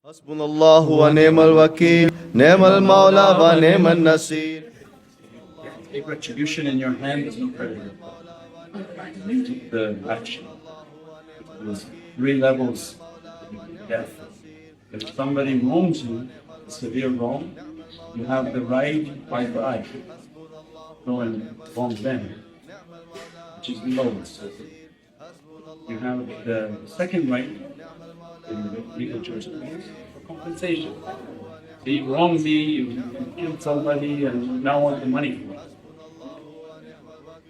Hasbunallahu wa ni'mal wakeel, ni'mal mawla wa ni'mal nasir. Take retribution in your hand, there's no creditor. You took the action. There's 3 levels of death. If somebody wrongs you, a severe wrong, you have the right eye for eye. Go and wrong them, which is the lowest. You have the second right in the legal jurisprudence for compensation. So you wronged me, you killed somebody and you now want the money for it,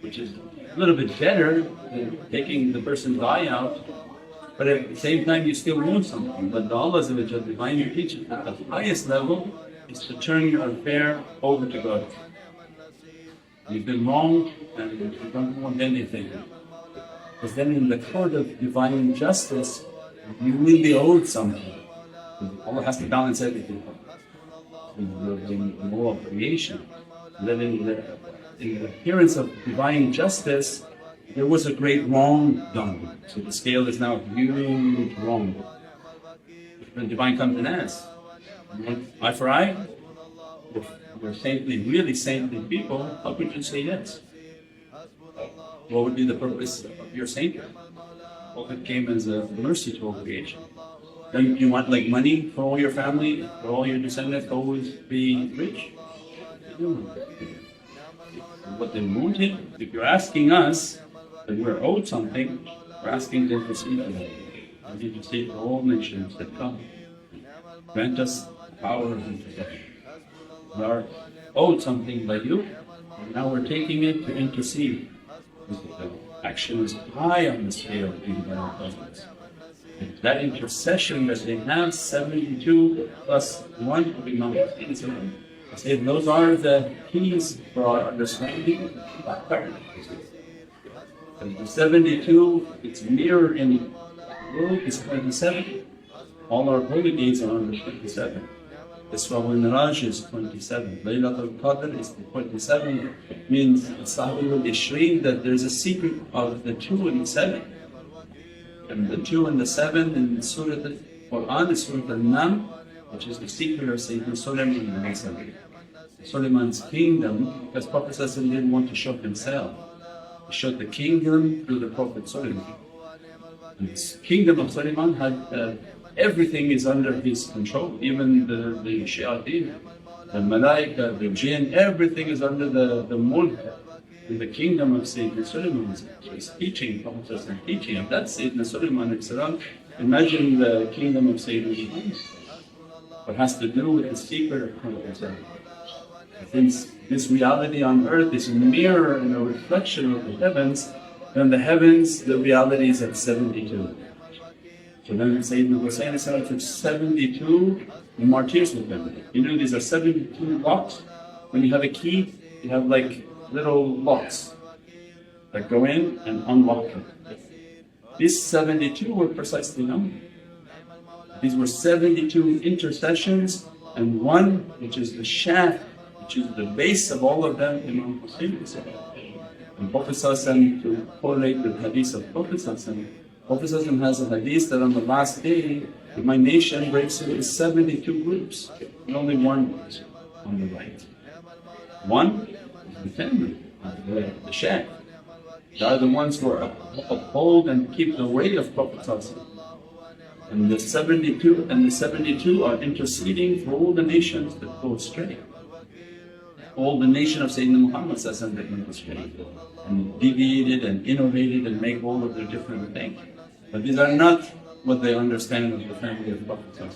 which is a little bit better than taking the person's eye out, but at the same time you still want something. But Allah divinely teaches that the highest level is to turn your affair over to God. You've been wronged and you don't want anything. Because then in the court of divine justice, you will be owed something. Allah has to balance everything in the law of creation. And then in the appearance of divine justice, there was a great wrong done. So the scale is now huge wrong. When divine comes and asks, eye for eye? We're saintly, really saintly people, how could you say yes? What would be the purpose of your sainthood? Prophet came as a mercy to all creation. Then you want like money for all your family, for all your descendants to always be rich? What they wanted, if you're asking us that we're owed something, we're asking to intercede for that. And intercede for all nations that come. Grant us power of intercession. We are owed something by you, and now we're taking it to intercede. The action is high on the scale of divine presence. That intercession that they have, 72 plus 1 of Imam Hussain, I say those are the keys for our understanding of paradise. And the 72, its mirror in the world is 27. All our holy days are on the 27. Isra wal Miraj is 27, Laylatul Qadr is the 27, means Sahibul Ishreen, that there's a secret of the 2 and the 7. And the 2 and the 7 in Surah Al-Quran is Surah Al-Naml, which is the secret of Sayyidina Sulaiman. Sulaiman's kingdom, because Prophet didn't want to show himself, he showed the kingdom through the Prophet Sulaiman. And this kingdom of Sulaiman had everything is under his control, even the shayateen, the malaika, the jinn, everything is under the mulk in the kingdom of Sayyidina Sulaiman. So he's teaching, Prophet teaching, and that's Sayyidina Sulaiman. Imagine the kingdom of Sayyidina Muhammad. What has to do with the secret of Prophet. Since this reality on earth is a mirror and a reflection of the heavens, then the heavens, the reality is at 72. So then Sayyidina Hussain took 72 martyrs with them. You know these are 72 locks. When you have a key, you have like little locks that go in and unlock it. These 72 were precisely known. These were 72 intercessions, and one which is the shaft, which is the base of all of them, Imam Hussain. And Prophet to correlate with hadith of Prophet Prophet has a hadith that on the last day, my nation breaks into 72 groups, and only one is on the right. One is the family, the shaykh. They are the ones who uphold and keep the way of Prophet. And the 72 are interceding for all the nations that go astray. All the nation of Sayyidina Muhammad that went astray and deviated and innovated and make all of their different things. But these are not what they understand of the family of Prophet.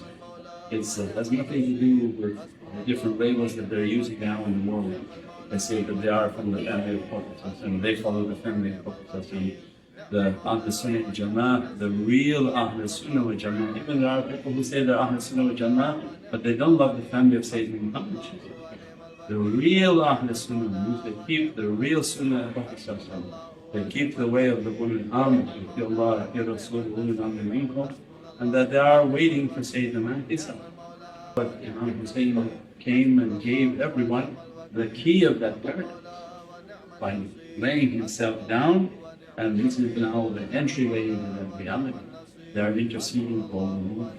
It has nothing to do with the different labels that they're using now in the world. They say that they are from the family of Prophet and they follow the family of Prophet. The Ahl Sunnah wal Jama'ah, the real Ahl Sunnah wal Jama'ah. Even there are people who say they're Ahl Sunnah wal Jama'ah, but they don't love the family of Sayyidina Muhammad. The real Ahl Sunnah means they keep the real Sunnah of Prophet. They keep the way of the Ulul Amr, Ya Allah, Ya Rasul, Ulul Amr minkum, and that they are waiting for Sayyidina Mahdi. But Imam Hussain came and gave everyone the key of that paradise by laying himself down, and this is now the entryway into that reality. They are interceding for all the world.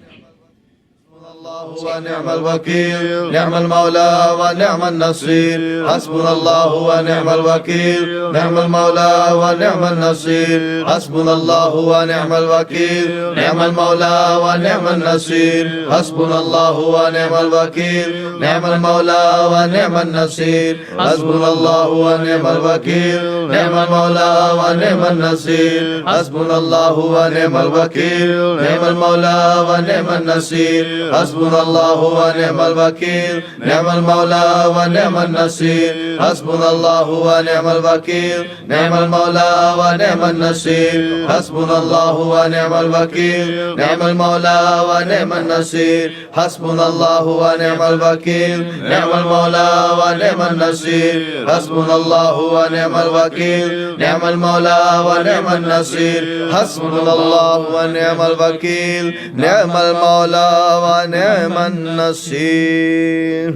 ونعم الوكيل نعم المولى ونعم النصير حسبنا الله ونعم الوكيل نعم المولى ونعم النصير حسبنا الله ونعم الوكيل نعم المولى ونعم النصير حسبنا الله ونعم الوكيل نعم المولى ونعم النصير حسبنا الله ونعم الوكيل نعم المولى ونعم النصير حسبنا الله ونعم الوكيل نعم المولى ونعم النصير حسبنا الله ونعم الوكيل نعم المولى ونعم النصير حسبنا الله ونعم الوكيل نعم المولى ونعم النصير حسبنا الله ونعم الوكيل نعم المولى ونعم النصير حسبنا الله ونعم الوكيل نعم المولى ونعم النصير حسبنا الله ونعم الوكيل نعم المولى ونعم النصير حسبنا الله ونعم الوكيل نعم المولى ونعم النصير